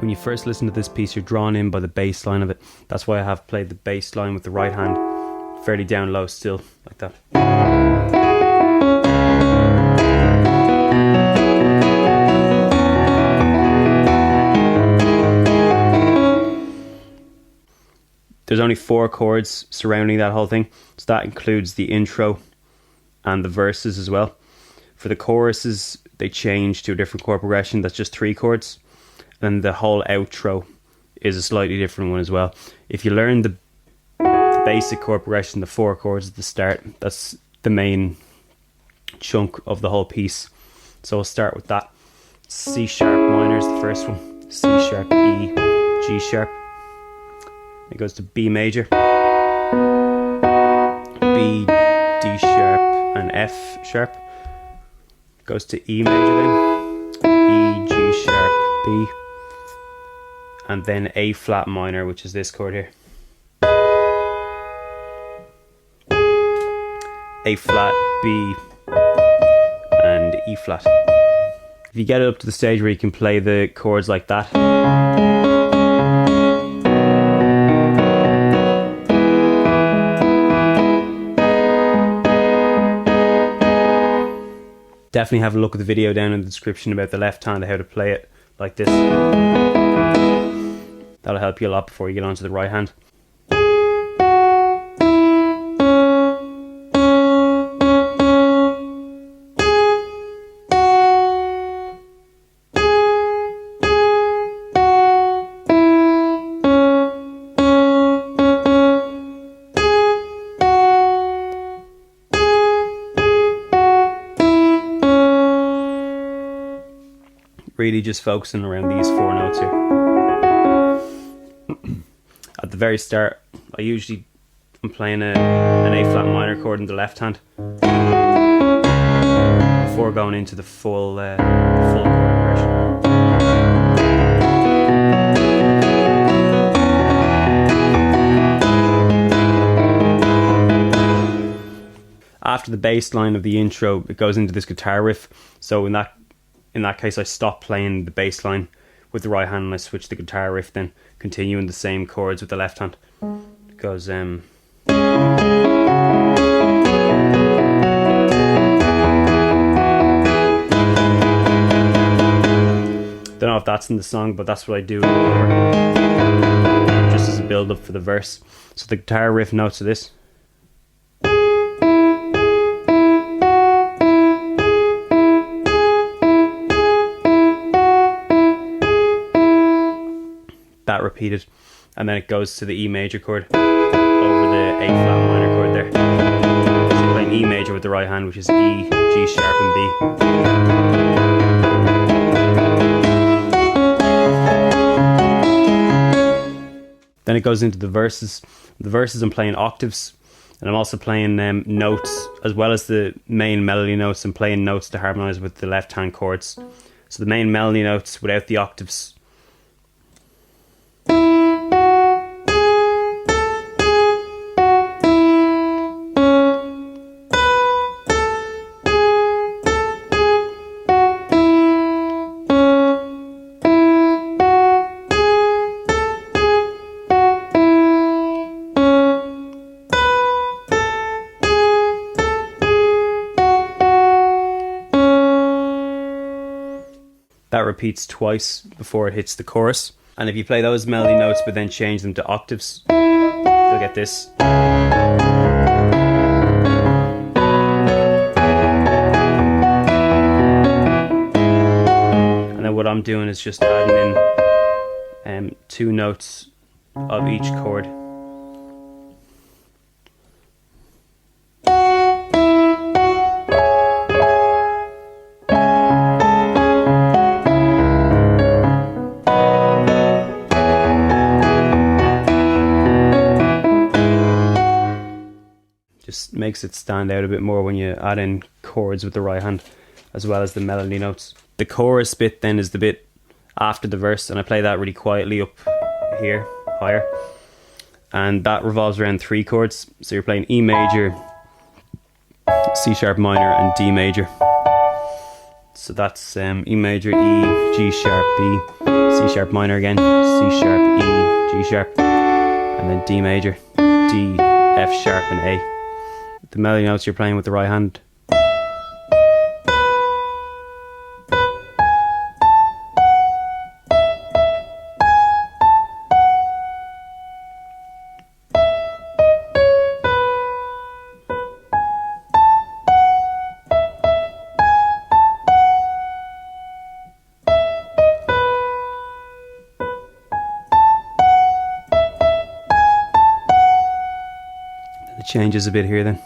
When you first listen to this piece, you're drawn in by the bass line of it. That's why I have played the bass line with the right hand fairly down low still, like that. There's only 4 chords surrounding that whole thing, so that includes the intro and the verses as well. For the choruses, they change to a different chord progression that's just 3 chords, and the whole outro is a slightly different one as well. If you learn the basic chord progression, the 4 chords at the start, that's the main chunk of the whole piece. So we'll start with that. C sharp minor is the first one. C sharp, E, G sharp. It goes to B major, B, D sharp, and F sharp. Goes to E major then, E, G sharp, B, and then A flat minor, which is this chord here. A flat, B, and E flat. If you get it up to the stage where you can play the chords like that, definitely have a look at the video down in the description about the left hand, how to play it like this. That'll help you a lot before you get onto the right hand. Really just focusing around these 4 notes here. At the very start, I'm playing an A flat minor chord in the left hand before going into the full chord progression. After the bass line of the intro, it goes into this guitar riff. So in that case, I stop playing the bass line with the right hand and I switch the guitar riff, then continuing the same chords with the left hand. It goes don't know if that's in the song, but that's what I do just as a build up for the verse. So the guitar riff notes are this. That repeated, and then it goes to the E major chord over the A flat minor chord there. So you're playing E major with the right hand, which is E, G sharp, and B. Then it goes into the verses. The verses I'm playing octaves, and I'm also playing notes as well as the main melody notes. I'm playing notes to harmonize with the left hand chords. So the main melody notes without the octaves. That repeats twice before it hits the chorus. And if you play those melody notes but then change them to octaves, you'll get this. And then what I'm doing is just adding in 2 notes of each chord. Just makes it stand out a bit more when you add in chords with the right hand as well as the melody notes. The chorus bit then is the bit after the verse, and I play that really quietly up here, higher, and that revolves around 3 chords. So you're playing E major, C sharp minor, and D major. So that's E major, E, G sharp, B, C sharp minor again, C sharp, E, G sharp, and then D major, D, F sharp, and A. The melody notes you're playing with the right hand. It changes a bit here then.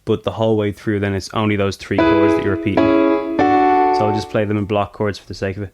But the whole way through then it's only those 3 chords that you're repeating. So I'll just play them in block chords for the sake of it.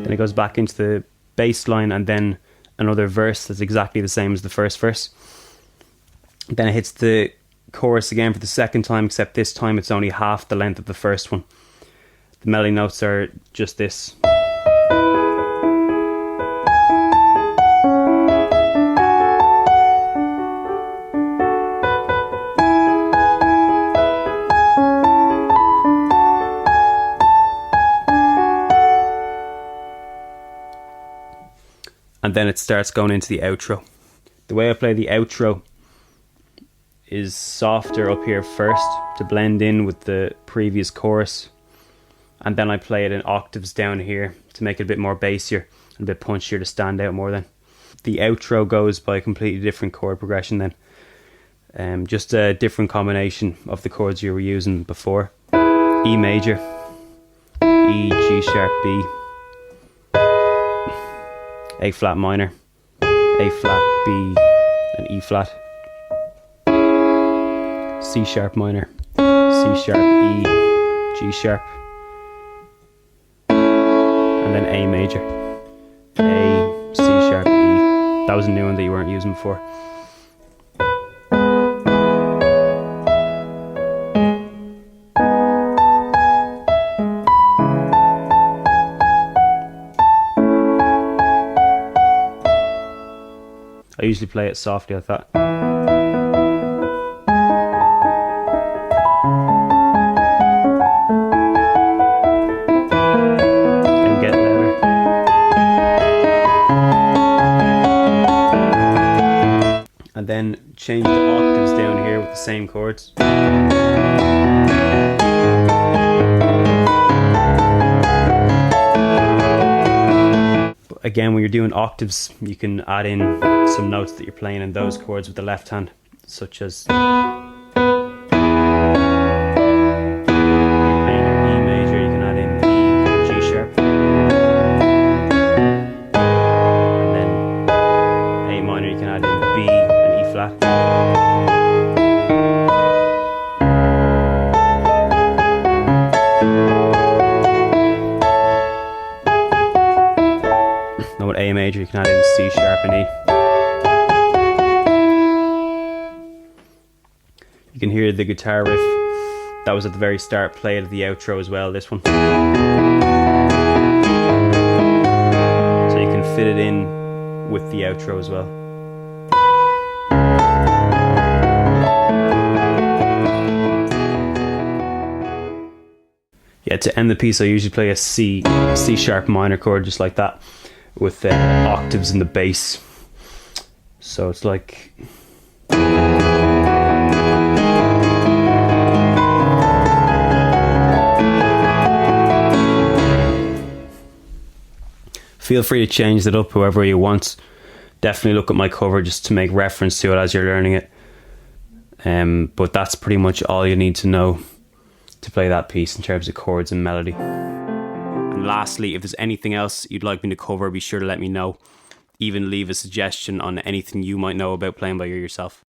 It goes back into the bass line and then another verse that's exactly the same as the first verse. Then it hits the chorus again for the second time, except this time it's only half the length of the first one. The melody notes are just this. And then it starts going into the outro. The way I play the outro is softer up here first to blend in with the previous chorus, and then I play it in octaves down here to make it a bit more bassier and a bit punchier to stand out more then. The outro goes by a completely different chord progression then. Just a different combination of the chords you were using before. E major, E, G sharp, B, A flat minor, A flat, B, and E flat, C sharp minor, C sharp, E, G sharp, and then A major, A, C sharp, E. That was a new one that you weren't using before. I usually play it softly like that. And get louder. And then change the octaves down here with the same chords. Again, when you're doing octaves, you can add in some notes that you're playing in those chords with the left hand, such as E major, you can add in E, G sharp, and then A minor, you can add in B and E flat. Now with A major, you can add in C sharp and E. You can hear the guitar riff that was at the very start played at the outro as well, this one. So you can fit it in with the outro as well. Yeah, to end the piece I usually play a C sharp minor chord just like that, with octaves in the bass. So it's like... Feel free to change that up however you want. Definitely look at my cover just to make reference to it as you're learning it. But that's pretty much all you need to know to play that piece in terms of chords and melody. And lastly, if there's anything else you'd like me to cover, be sure to let me know. Even leave a suggestion on anything you might know about playing by ear yourself.